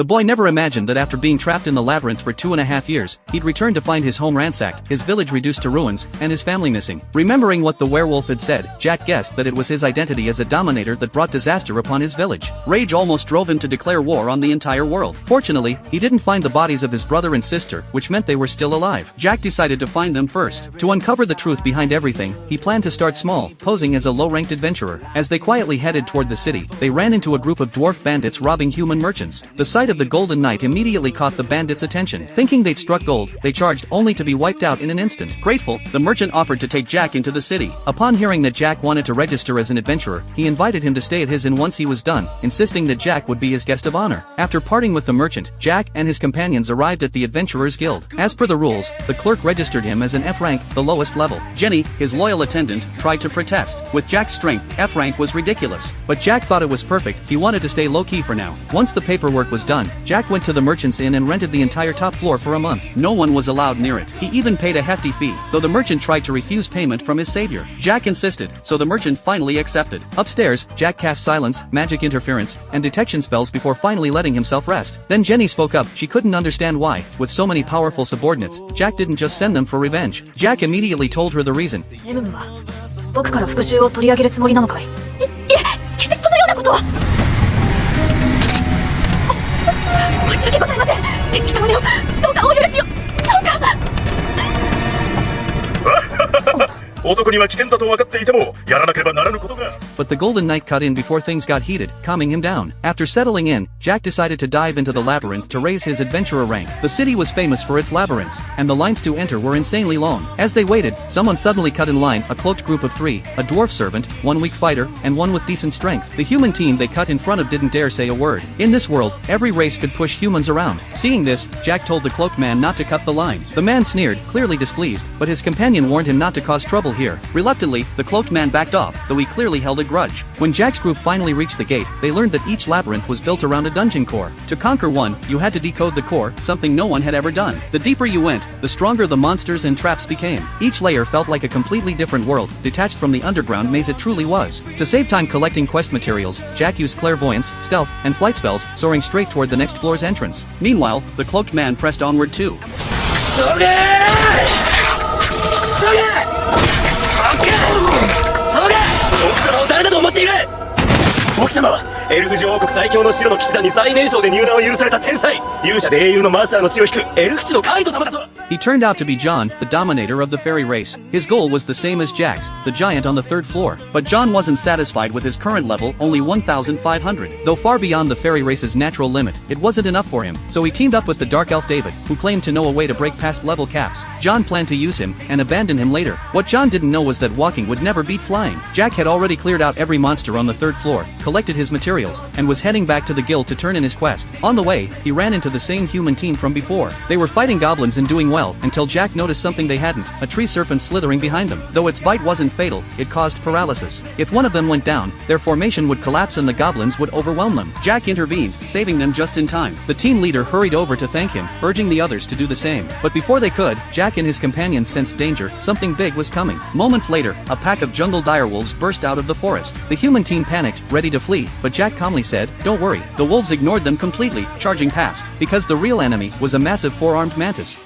The boy never imagined that after being trapped in the labyrinth for 2.5 years, he'd return to find his home ransacked, his village reduced to ruins, and his family missing. Remembering what the werewolf had said, Jack guessed that it was his identity as a dominator that brought disaster upon his village. Rage almost drove him to declare war on the entire world. Fortunately, he didn't find the bodies of his brother and sister, which meant they were still alive. Jack decided to find them first. To uncover the truth behind everything, he planned to start small, posing as a low-ranked adventurer. As they quietly headed toward the city, they ran into a group of dwarf bandits robbing human merchants. The sight of the Golden Knight immediately caught the bandits' attention. Thinking they'd struck gold, they charged only to be wiped out in an instant. Grateful, the merchant offered to take Jack into the city. Upon hearing that Jack wanted to register as an adventurer, he invited him to stay at his inn once he was done, insisting that Jack would be his guest of honor. After parting with the merchant, Jack and his companions arrived at the Adventurers Guild. As per the rules, the clerk registered him as an F rank, the lowest level. Jenny, his loyal attendant, tried to protest. With Jack's strength, F rank was ridiculous. But Jack thought it was perfect. He wanted to stay low-key for now. Once the paperwork was done, Jack went to the merchant's inn and rented the entire top floor for a month. No one was allowed near it. He even paid a hefty fee, though the merchant tried to refuse payment from his savior. Jack insisted, so the merchant finally accepted. Upstairs, Jack cast silence, magic interference, and detection spells before finally letting himself rest. Then Jenny spoke up. She couldn't understand why, with so many powerful subordinates, Jack didn't just send them for revenge. Jack immediately told her the reason. 僕から復讐を取り上げるつもりなのかい？いえ、決してそのようなことは。申し訳ございません。手すき様よ、どうかお許しを。どうか。男には危険だと分かっていてもやらなければならぬことが。But the Golden Knight cut in before things got heated, calming him down. After settling in, Jack decided to dive into the labyrinth to raise his adventurer rank. The city was famous for its labyrinths, and the lines to enter were insanely long. As they waited, someone suddenly cut in line, a cloaked group of 3, a dwarf servant, 1 weak fighter, and 1 with decent strength. The human team they cut in front of didn't dare say a word. In this world, every race could push humans around. Seeing this, Jack told the cloaked man not to cut the line. The man sneered, clearly displeased, but his companion warned him not to cause trouble here. Reluctantly, the cloaked man backed off, though he clearly held a grudge. When Jack's group finally reached the gate, they learned that each labyrinth was built around a dungeon core. To conquer one, you had to decode the core, something no one had ever done. The deeper you went, the stronger the monsters and traps became. Each layer felt like a completely different world, detached from the underground maze it truly was. To save time collecting quest materials, Jack used clairvoyance, stealth, and flight spells, soaring straight toward the next floor's entrance. Meanwhile, the cloaked man pressed onward too. He turned out to be John, the dominator of the fairy race. His goal was the same as Jack's, the giant on the 3rd floor. But John wasn't satisfied with his current level, only 1,500. Though far beyond the fairy race's natural limit, it wasn't enough for him. So he teamed up with the dark elf David, who claimed to know a way to break past level caps. John planned to use him, and abandon him later. What John didn't know was that walking would never beat flying. Jack had already cleared out every monster on the 3rd floor, collected his materials, and was heading back to the guild to turn in his quest. On the way, he ran into the same human team from before. They were fighting goblins and doing well, until Jack noticed something they hadn't, a tree serpent slithering behind them. Though its bite wasn't fatal, it caused paralysis. If one of them went down, their formation would collapse and the goblins would overwhelm them. Jack intervened, saving them just in time. The team leader hurried over to thank him, urging the others to do the same. But before they could, Jack and his companions sensed danger. Something big was coming. Moments later, a pack of jungle direwolves burst out of the forest. The human team panicked, ready to flee, but Jack calmly said, "Don't worry." The wolves ignored them completely, charging past, because the real enemy was a massive 4-armed mantis.